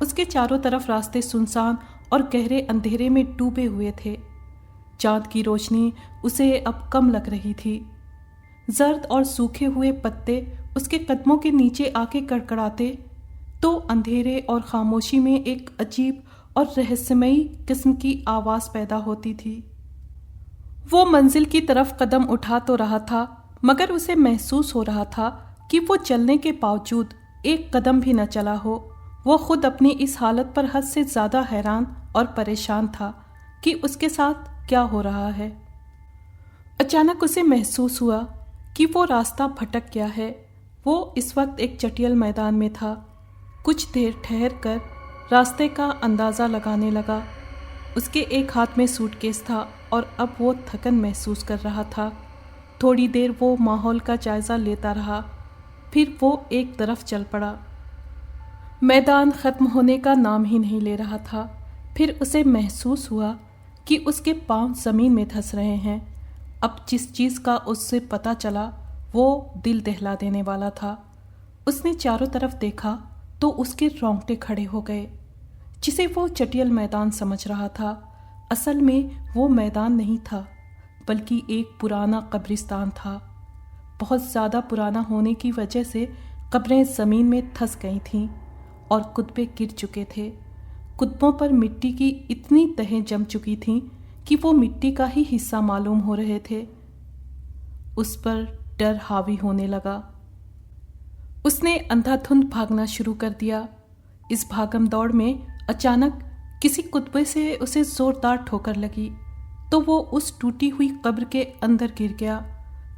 اس کے چاروں طرف راستے سنسان اور گہرے اندھیرے میں ڈوبے ہوئے تھے۔ چاند کی روشنی اسے اب کم لگ رہی تھی۔ زرد اور سوکھے ہوئے پتے اس کے قدموں کے نیچے آ کے کڑکڑاتے تو اندھیرے اور خاموشی میں ایک عجیب اور رہسیمئی قسم کی آواز پیدا ہوتی تھی۔ وہ منزل کی طرف قدم اٹھا تو رہا تھا، مگر اسے محسوس ہو رہا تھا کہ وہ چلنے کے باوجود ایک قدم بھی نہ چلا ہو۔ وہ خود اپنی اس حالت پر حد سے زیادہ حیران اور پریشان تھا کہ اس کے ساتھ کیا ہو رہا ہے۔ اچانک اسے محسوس ہوا کہ وہ راستہ بھٹک گیا ہے۔ وہ اس وقت ایک چٹیل میدان میں تھا۔ کچھ دیر ٹھہر کر راستے کا اندازہ لگانے لگا۔ اس کے ایک ہاتھ میں سوٹ کیس تھا اور اب وہ تھکن محسوس کر رہا تھا۔ تھوڑی دیر وہ ماحول کا جائزہ لیتا رہا، پھر وہ ایک طرف چل پڑا۔ میدان ختم ہونے کا نام ہی نہیں لے رہا تھا۔ پھر اسے محسوس ہوا کہ اس کے پاؤں زمین میں دھس رہے ہیں۔ اب جس چیز کا اس سے پتہ چلا وہ دل دہلا دینے والا تھا۔ اس نے چاروں طرف دیکھا تو اس کے رونگٹے کھڑے ہو گئے۔ جسے وہ چٹیل میدان سمجھ رہا تھا، اصل میں وہ میدان نہیں تھا، بلکہ ایک پرانا قبرستان تھا۔ بہت زیادہ پرانا ہونے کی وجہ سے قبریں زمین میں دھس گئی تھیں اور کتبے گر چکے تھے۔ کتبوں پر مٹی کی اتنی تہیں جم چکی تھیں کہ وہ مٹی کا ہی حصہ معلوم ہو رہے تھے۔ اس پر ڈر حاوی ہونے لگا۔ اس نے اندھا دھند بھاگنا شروع کر دیا۔ اس بھاگم دوڑ میں اچانک کسی کتبے سے اسے زوردار ٹھوکر لگی تو وہ اس ٹوٹی ہوئی قبر کے اندر گر گیا،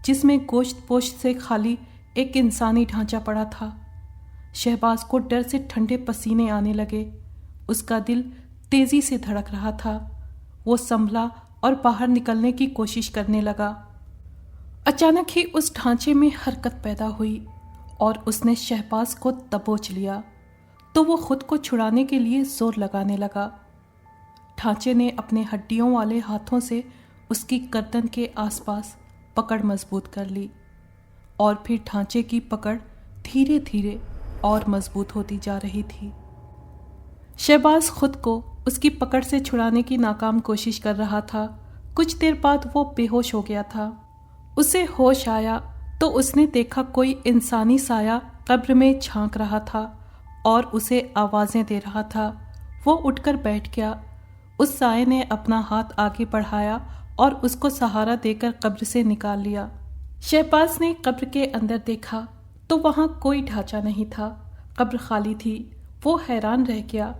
جس میں گوشت پوشت سے خالی ایک انسانی ڈھانچہ پڑا تھا۔ شہباز کو ڈر سے ٹھنڈے پسینے آنے لگے۔ اس کا دل تیزی سے دھڑک رہا تھا۔ وہ سنبھلا اور باہر نکلنے کی کوشش کرنے لگا۔ اچانک ہی اس ڈھانچے میں حرکت پیدا ہوئی اور اس نے شہباز کو دبوچ لیا تو وہ خود کو چھڑانے کے لیے زور لگانے لگا۔ ڈھانچے نے اپنے ہڈیوں والے ہاتھوں سے اس کی گردن کے آس پاس پکڑ مضبوط کر لی اور پھر ڈھانچے کی پکڑ دھیرے دھیرے اور مضبوط ہوتی جا رہی تھی۔ شہباز خود کو اس کی پکڑ سے چھڑانے کی ناکام کوشش کر رہا تھا۔ کچھ دیر بعد وہ بے ہوش ہو گیا تھا۔ اسے ہوش آیا تو اس نے دیکھا کوئی انسانی سایہ قبر میں جھانک رہا تھا اور اسے آوازیں دے رہا تھا۔ وہ اٹھ کر بیٹھ گیا۔ اس سائے نے اپنا ہاتھ آگے بڑھایا اور اس کو سہارا دے کر قبر سے نکال لیا۔ شہباز نے قبر کے اندر دیکھا تو وہاں کوئی ڈھانچہ نہیں تھا، قبر خالی تھی۔ وہ حیران رہ گیا۔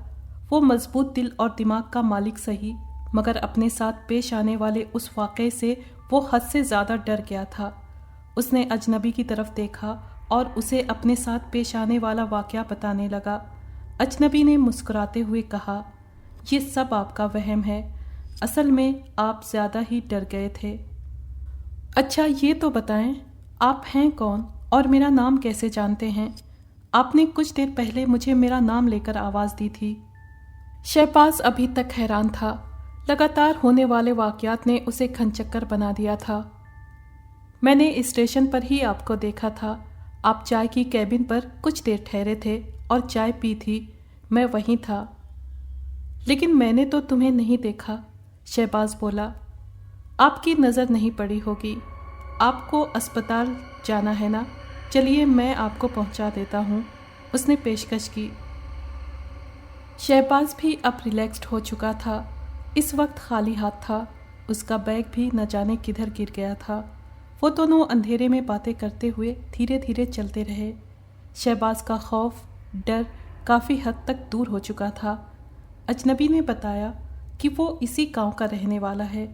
وہ مضبوط دل اور دماغ کا مالک سہی، مگر اپنے ساتھ پیش آنے والے اس واقعے سے وہ حد سے زیادہ ڈر گیا تھا۔ اس نے اجنبی کی طرف دیکھا اور اسے اپنے ساتھ پیش آنے والا واقعہ بتانے لگا۔ اجنبی نے مسکراتے ہوئے کہا، یہ سب آپ کا وہم ہے، اصل میں آپ زیادہ ہی ڈر گئے تھے۔ اچھا یہ تو بتائیں، آپ ہیں کون اور میرا نام کیسے جانتے ہیں؟ آپ نے کچھ دیر پہلے مجھے میرا نام لے کر آواز دی تھی۔ شہباز ابھی تک حیران تھا۔ لگاتار ہونے والے واقعات نے اسے کھنچکر بنا دیا تھا۔ میں نے اسٹیشن پر ہی آپ کو دیکھا تھا۔ آپ چائے کی کیبن پر کچھ دیر ٹھہرے تھے اور چائے پی تھی، میں وہیں تھا۔ لیکن میں نے تو تمہیں نہیں دیکھا، شہباز بولا۔ آپ کی نظر نہیں پڑی ہوگی۔ آپ کو اسپتال جانا ہے نا؟ چلیے میں آپ کو پہنچا دیتا ہوں، اس نے پیشکش کی۔ شہباز بھی اب ریلیکسڈ ہو چکا تھا۔ اس وقت خالی ہاتھ تھا۔ اس کا بیگ بھی نہ جانے کدھر گر گیا تھا۔ وہ دونوں اندھیرے میں باتیں کرتے ہوئے دھیرے دھیرے چلتے رہے۔ شہباز کا خوف، ڈر کافی حد تک دور ہو چکا تھا۔ اجنبی نے بتایا کہ وہ اسی گاؤں کا رہنے والا ہے،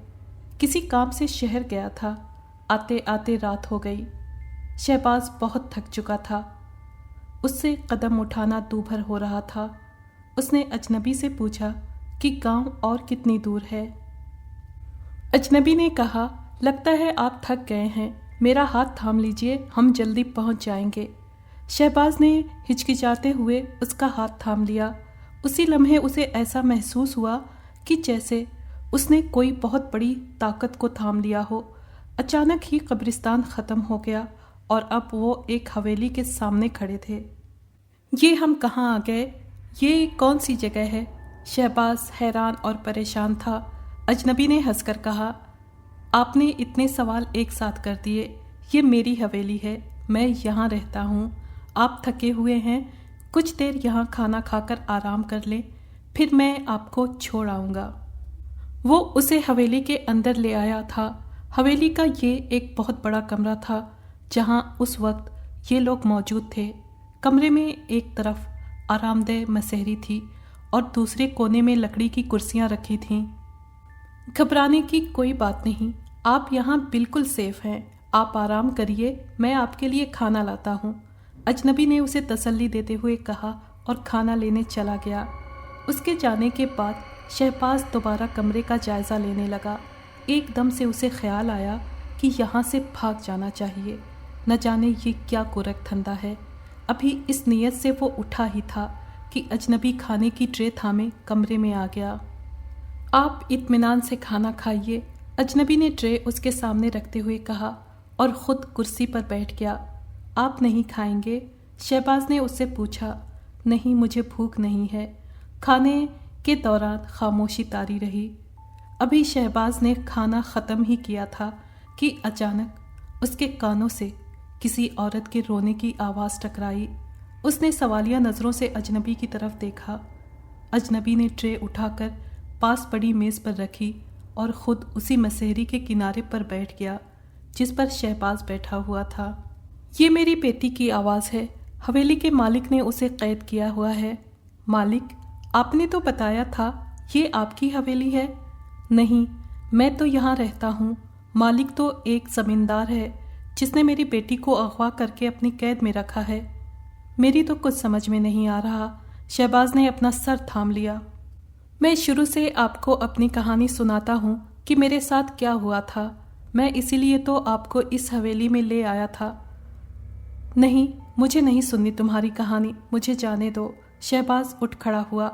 کسی کام سے شہر گیا تھا، آتے آتے رات ہو گئی۔ شہباز بہت تھک چکا تھا، اس سے قدم اٹھانا دوبھر ہو رہا تھا۔ اس نے اجنبی سے پوچھا کہ گاؤں اور کتنی دور ہے؟ اجنبی نے کہا، لگتا ہے آپ تھک گئے ہیں، میرا ہاتھ تھام لیجئے، ہم جلدی پہنچ جائیں گے۔ شہباز نے ہچکچاتے ہوئے اس کا ہاتھ تھام لیا۔ اسی لمحے اسے ایسا محسوس ہوا کہ جیسے اس نے کوئی بہت بڑی طاقت کو تھام لیا ہو۔ اچانک ہی قبرستان ختم ہو گیا اور اب وہ ایک حویلی کے سامنے کھڑے تھے۔ یہ ہم کہاں آ گئے؟ یہ کون سی جگہ ہے؟ شہباز حیران اور پریشان تھا۔ اجنبی نے ہنس کر کہا، آپ نے اتنے سوال ایک ساتھ کر دیے۔ یہ میری حویلی ہے، میں یہاں رہتا ہوں۔ آپ تھکے ہوئے ہیں، کچھ دیر یہاں کھانا کھا کر آرام کر لیں، پھر میں آپ کو چھوڑ آؤں گا۔ وہ اسے حویلی کے اندر لے آیا تھا۔ حویلی کا یہ ایک بہت بڑا کمرہ تھا جہاں اس وقت یہ لوگ موجود تھے۔ کمرے میں ایک طرف آرام دہ مسہری تھی اور دوسرے کونے میں لکڑی کی کرسیاں رکھی تھیں۔ گھبرانے کی کوئی بات نہیں، آپ یہاں بالکل سیف ہیں، آپ آرام کریے، میں آپ کے لیے کھانا لاتا ہوں، اجنبی نے اسے تسلی دیتے ہوئے کہا اور کھانا لینے چلا گیا۔ اس کے جانے کے بعد شہباز دوبارہ کمرے کا جائزہ لینے لگا۔ ایک دم سے اسے خیال آیا کہ یہاں سے بھاگ جانا چاہیے، نہ جانے یہ کیا گورکھ دھندا ہے۔ ابھی اس نیت سے وہ اٹھا ہی تھا کہ اجنبی کھانے کی ٹرے تھامے کمرے میں آ گیا۔ آپ اطمینان سے کھانا کھائیے، اجنبی نے ٹرے اس کے سامنے رکھتے ہوئے کہا اور خود کرسی پر بیٹھ گیا۔ آپ نہیں کھائیں گے؟ شہباز نے اس سے پوچھا۔ نہیں، مجھے بھوک نہیں ہے۔ کھانے کے دوران خاموشی طاری رہی۔ ابھی شہباز نے کھانا ختم ہی کیا تھا کہ اچانک اس کے کانوں سے کسی عورت کے رونے کی آواز ٹکرائی۔ اس نے سوالیہ نظروں سے اجنبی کی طرف دیکھا۔ اجنبی نے ٹرے اٹھا کر پاس پڑی میز پر رکھی اور خود اسی مسہری کے کنارے پر بیٹھ گیا جس پر شہباز بیٹھا ہوا تھا۔ یہ میری بیٹی کی آواز ہے، حویلی کے مالک نے اسے قید کیا ہوا ہے۔ مالک؟ آپ نے تو بتایا تھا یہ آپ کی حویلی ہے۔ نہیں، میں تو یہاں رہتا ہوں، مالک تو ایک زمیندار ہے جس نے میری بیٹی کو اغوا کر کے اپنی قید میں رکھا ہے۔ میری تو کچھ سمجھ میں نہیں آ رہا۔ شہباز نے اپنا سر تھام لیا۔ میں شروع سے آپ کو اپنی کہانی سناتا ہوں کہ میرے ساتھ کیا ہوا تھا، میں اسی لیے تو آپ کو اس حویلی میں لے آیا تھا۔ نہیں، مجھے نہیں سننی تمہاری کہانی، مجھے جانے دو۔ شہباز اٹھ کھڑا ہوا۔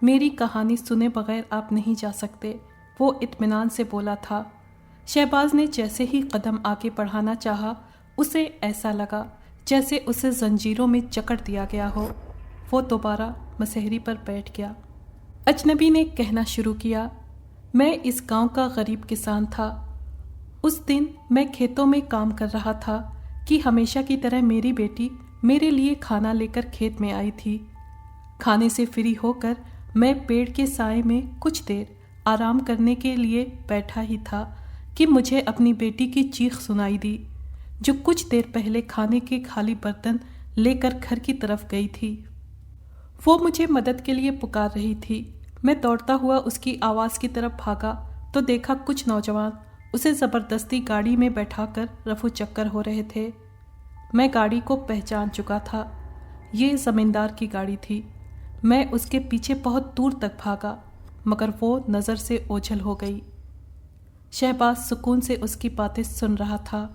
میری کہانی سنے بغیر آپ نہیں جا سکتے، وہ اطمینان سے بولا تھا۔ شہباز نے جیسے ہی قدم آگے بڑھانا چاہا، اسے ایسا لگا جیسے اسے زنجیروں میں جکڑ دیا گیا ہو۔ وہ دوبارہ مسہری پر بیٹھ گیا۔ اجنبی نے کہنا شروع کیا، میں اس گاؤں کا غریب کسان تھا۔ اس دن میں کھیتوں میں کام کر رہا تھا کہ ہمیشہ کی طرح میری بیٹی میرے لیے کھانا لے کر کھیت میں آئی تھی۔ کھانے سے فری ہو کر میں پیڑ کے سائے میں کچھ دیر آرام کرنے کے لیے بیٹھا ہی تھا کہ مجھے اپنی بیٹی کی چیخ سنائی دی، جو کچھ دیر پہلے کھانے کے خالی برتن لے کر گھر کی طرف گئی تھی۔ وہ مجھے مدد کے لیے پکار رہی تھی۔ میں دوڑتا ہوا اس کی آواز کی طرف بھاگا تو دیکھا کچھ نوجوان اسے زبردستی گاڑی میں بیٹھا کر رفو چکر ہو رہے تھے۔ میں گاڑی کو پہچان چکا تھا، یہ زمیندار کی گاڑی تھی۔ میں اس کے پیچھے بہت دور تک بھاگا مگر وہ نظر سے اوجھل ہو گئی۔ شہباز سکون سے اس کی باتیں سن رہا تھا۔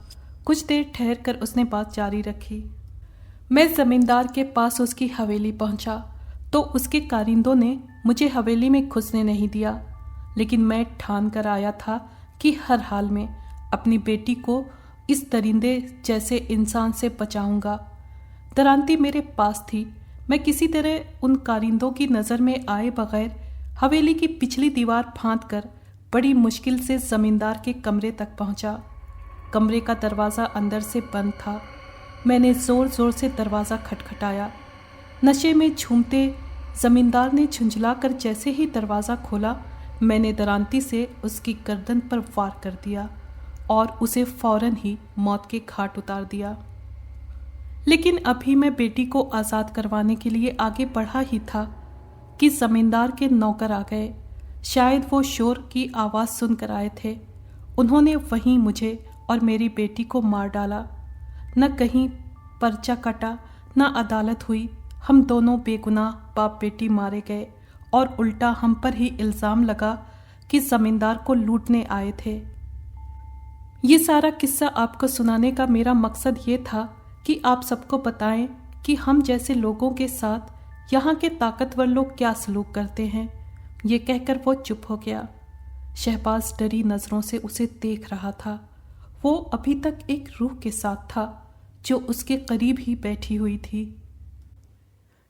کچھ دیر ٹھہر کر اس نے بات جاری رکھی۔ میں زمیندار کے پاس اس کی حویلی پہنچا تو اس کے کارندوں نے مجھے حویلی میں گھسنے نہیں دیا، لیکن میں ٹھان کر آیا تھا کہ ہر حال میں اپنی بیٹی کو اس درندے جیسے انسان سے بچاؤں گا۔ درانتی میرے پاس تھی۔ میں کسی طرح ان کارندوں کی نظر میں آئے بغیر حویلی کی پچھلی دیوار پھاند کر بڑی مشکل سے زمیندار کے کمرے تک پہنچا۔ کمرے کا دروازہ اندر سے بند تھا۔ میں نے زور زور سے دروازہ کھٹکھٹایا۔ نشے میں جھومتے زمیندار نے جھنجھلا کر جیسے ہی دروازہ کھولا، میں نے درانتی سے اس کی گردن پر وار کر دیا اور اسے فوراً ہی موت کے گھاٹ اتار دیا۔ لیکن ابھی میں بیٹی کو آزاد کروانے کے لیے آگے بڑھا ہی تھا کہ زمیندار کے نوکر آ گئے۔ شاید وہ شور کی آواز سن کر آئے تھے۔ انہوں نے وہیں مجھے اور میری بیٹی کو مار ڈالا۔ نہ کہیں پرچہ کٹا، نہ عدالت ہوئی۔ ہم دونوں بے گناہ باپ بیٹی مارے گئے اور الٹا ہم پر ہی الزام لگا کہ زمیندار کو لوٹنے آئے تھے۔ یہ سارا قصہ آپ کو سنانے کا میرا مقصد یہ تھا کہ آپ سب کو بتائیں کہ ہم جیسے لوگوں کے ساتھ یہاں کے طاقتور لوگ کیا سلوک کرتے ہیں۔ یہ کہہ کر وہ چپ ہو گیا۔ شہباز ڈری نظروں سے اسے دیکھ رہا تھا۔ وہ ابھی تک ایک روح کے ساتھ تھا جو اس کے قریب ہی بیٹھی ہوئی تھی۔